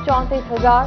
34,000,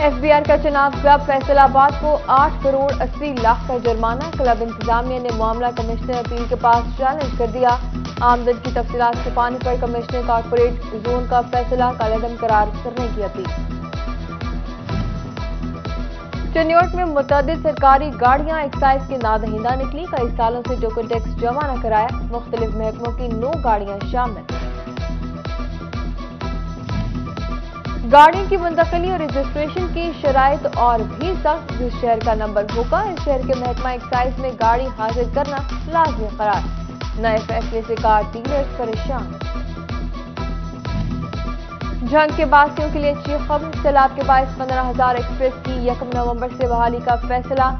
FBR کا Chenab club فیصلاباد کو 8 کروڑ 80 لاکھ کا جرمانہ. کلب انتظامیہ نے معاملہ کمشنر اپیل کے پاس چیلنج کر دیا. آمدن کی تفصیلات چھپانے پر کمشنر کارپوریٹ زون کا فیصلہ کالعدم قرار کرنے کی اپیل. چنیوٹ میں متعدد سرکاری گاڑیاں ایکسائز کے نادہندہ نکلی. کئی سالوں سے ٹوکن ٹیکس جمع نہ کرایا. مختلف محکموں کی 9 گاڑیاں شامل. گاڑیوں کی منتقلی اور رجسٹریشن کی شرائط اور بھی سخت. جس شہر کا نمبر ہوگا اس شہر کے محکمہ ایکسائز میں گاڑی حاصل کرنا لازمی قرار. نئے فیصلے سے کار ڈیلرز پریشان. جنگ کے باسیوں کے لیے اچھی خبر. سیلاب کے باعث 15,000 ایکسپریس کی 1 نومبر سے بحالی کا فیصلہ.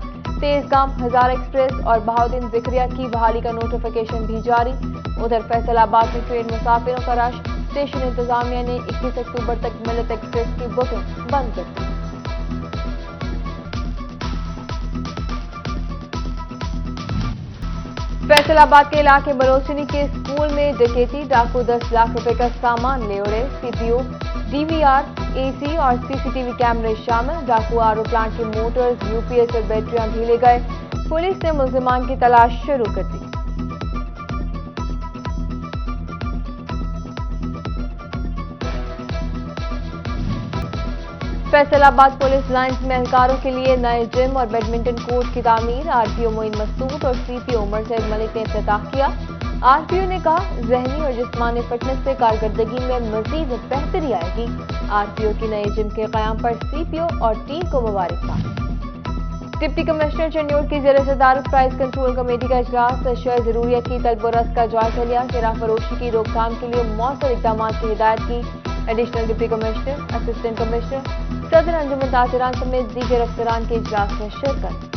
تیز گام 1000 ایکسپریس اور بہاؤدین ذکریہ کی بحالی کا نوٹیفیکیشن بھی جاری. ادھر فیصل آباد میں ٹرین مسافروں کا رش. اسٹیشن انتظامیہ نے 21 اکتوبر تک ملت ایکسپریس کی بکنگ بند کر دی. فیصل آباد کے علاقے بلوچنی کے اسکول میں ڈکیتی. ڈاکو 10 لاکھ روپے کا سامان لے اڑے. CPO, DVR, AC اور CCTV کیمرے شامل. ڈاکو RO پلانٹ کے موٹرز, UPS اور بیٹریاں بھی لے گئے. پولیس نے ملزمان کی تلاش شروع کر دی. فیصل آباد پولیس لائنز میں اہلکاروں کے لیے نئے جم اور بیڈمنٹن کورٹ کی تعمیر. RPO معین مسعود اور CPO عمر سید ملک نے افتتاح کیا. RPO نے کہا ذہنی اور جسمانی فٹنس سے کارکردگی میں مزید بہتری آئے گی. RPO کی نئے جم کے قیام پر CPO اور ٹیم کو مبارکباد. ڈپٹی کمشنر چنیوٹ کی زیر صدارت پرائز کنٹرول کمیٹی کا اجلاس. اشیاء ضروریہ کی طلب و رسد کا جائزہ لیا. شرح فروشی کی روک تھام کے لیے مؤثر اقدامات کی ہدایت کی. Additional deputy commissioner, assistant commissioner, صدر انجمن تاجران سمیت دیگر افسران کے اجلاس میں شرکت.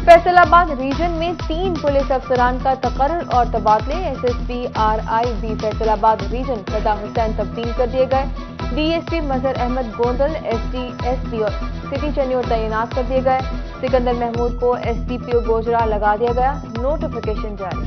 فیصل آباد ریجن میں 3 پولیس افسران کا تقرر اور تبادلے. SSP RIB فیصل آباد ریجن فدا حسین تبدیل کر دیے گئے. DSP مظہر احمد گوندل SD اور سٹی چنیوٹ تعینات کر دیے گئے. سکندر محمود کو SDPO گوجرا لگا دیا گیا. نوٹیفیکیشن جاری.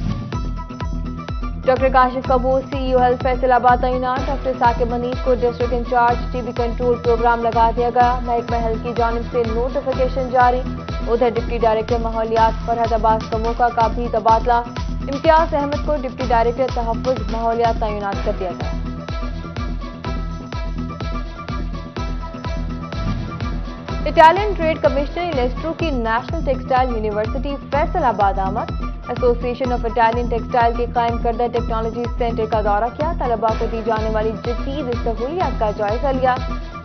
Doctor Kashif Kapoor CEO health Faisalabad تعینات. ڈاکٹر ثاقب منیب کو district incharge TB control programme لگا دیا گیا. محکمہ ہیلتھ کی جانب سے نوٹیفیکیشن جاری. ادھر ڈپٹی ڈائریکٹر ماحولیات فرحت عباس کموکا کا بھی تبادلہ. امتیاز احمد کو ڈپٹی ڈائریکٹر تحفظ ماحولیات تعینات کر دیا گیا. اٹالین ٹریڈ کمشنر لیسٹرو کی نیشنل ٹیکسٹائل یونیورسٹی فیصل آباد آمد. ایسوسی آف اٹالین ٹیکسٹائل کے قائم کردہ ٹیکنالوجی سینٹر کا دورہ کیا. طلباء کو دی جانے والی جدید سہولیات کا جائزہ لیا.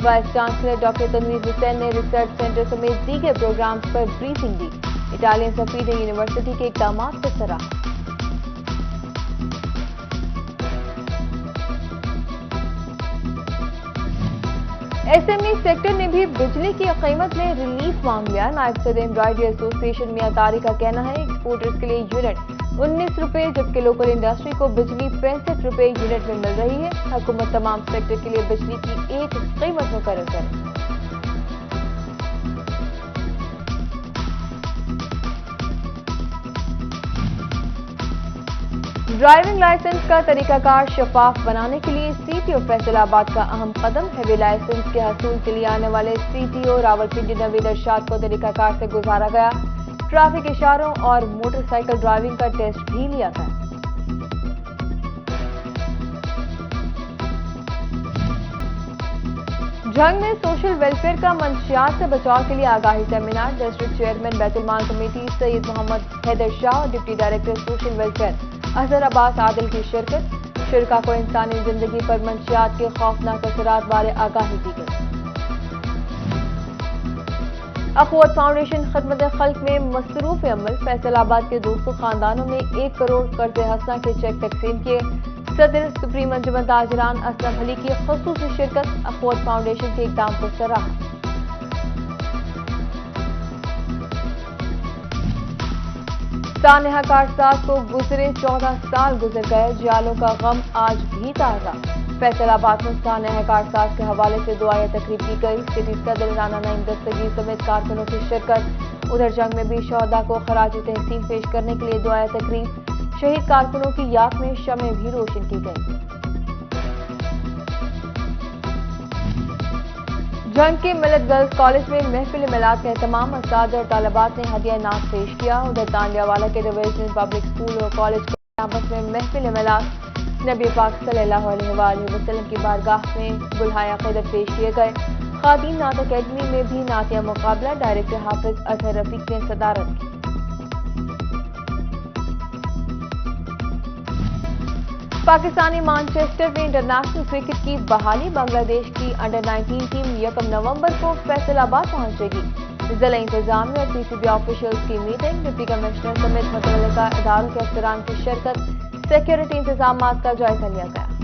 وائس چانسلر ڈاکٹر تنویر حسین نے ریسرچ سینٹر سمیت دیگر پروگرامز پر بریفنگ دی. اٹالین سفیر نے یونیورسٹی کے اقدامات کو سراہا. SME سیکٹر نے بھی بجلی کی قیمت میں ریلیف مانگ لیا. نائب صدر امبرائڈری ایسوسی ایشن میاں طارق کا کہنا ہے ایکسپورٹرز کے لیے یونٹ 19 روپے جبکہ لوکل انڈسٹری کو بجلی 65 روپے یونٹ میں مل رہی ہے. حکومت تمام سیکٹر کے لیے بجلی کی ایک قیمت مقرر کرے. ڈرائیونگ لائسنس کا طریقہ کار شفاف بنانے کے لیے CTO فیصل آباد کا اہم قدم. ہیوی لائسنس کے حصول کے لیے آنے والے CTO راولپنڈی نوید ارشاد کو طریقہ کار سے گزارا گیا. ٹریفک اشاروں اور موٹر سائیکل ڈرائیونگ کا ٹیسٹ بھی لیا گیا. جنگ میں سوشل ویلفیئر کا منشیات سے بچاؤ کے لیے آگاہی سیمینار. ڈسٹرکٹ چیئرمین بیت المال کمیٹی سید محمد حیدر شاہ اور deputy director social welfare Azhar Abbas Adil کی شرکت. شرکا کو انسانی زندگی پر منشیات کے خوفناک اثرات بارے آگاہی دی گئی. اخوت فاؤنڈیشن خدمت خلق میں مصروف عمل. فیصل آباد کے 200 خاندانوں میں 1 کروڑ قرض حسنہ کے چیک تقسیم کیے. صدر سپریم انجمن تاجران اسلم علی کی خصوصی شرکت. اخوت فاؤنڈیشن کے اقدام کو سراہا. سانحہ کارساز کو گزرے 14 سال گزر گئے. جالوں کا غم آج بھی تازہ. فیصل آباد میں سانحہ کارساز کے حوالے سے دعائیہ تقریب کی گئی. سٹی صدر رانا نعیم دستگیر سمیت کارکنوں کی شرکت. ادھر جنگ میں بھی شہداء کو خراج تحسین پیش کرنے کے لیے دعائے تقریب، شہید کارکنوں کی یاد میں شمعیں بھی روشن کی گئی۔ جنگ کے ملت گرلز کالج میں محفل میلاد کا اہتمام، اساتذہ اور طالبات نے ہدیہ ناز پیش کیا۔ ادھر تانڈیا والا کے ڈویژنل پبلک اسکول اور کالج کے کیمپس میں محفل میلاد، نبی پاک صلی اللہ علیہ وآلہ وسلم کی بارگاہ میں گلہائے عقیدت پیش کیے گئے۔ خواتین نعت اکیڈمی میں بھی نعتیہ مقابلہ، ڈائریکٹر حافظ اظہر رفیق نے صدارت کی۔ پاکستانی مانچسٹر میں انٹرنیشنل کرکٹ کی بحالی، بنگلہ دیش کی انڈر-19 ٹیم 1 نومبر کو فیصل آباد پہنچے گی۔ ضلع انتظامیہ اور پی سی بی آفیشلز کی میٹنگ، ڈپٹی کمشنر سمیت متعلقہ اداروں کے افسران کی شرکت، سیکیورٹی انتظامات کا جائزہ لیا گیا۔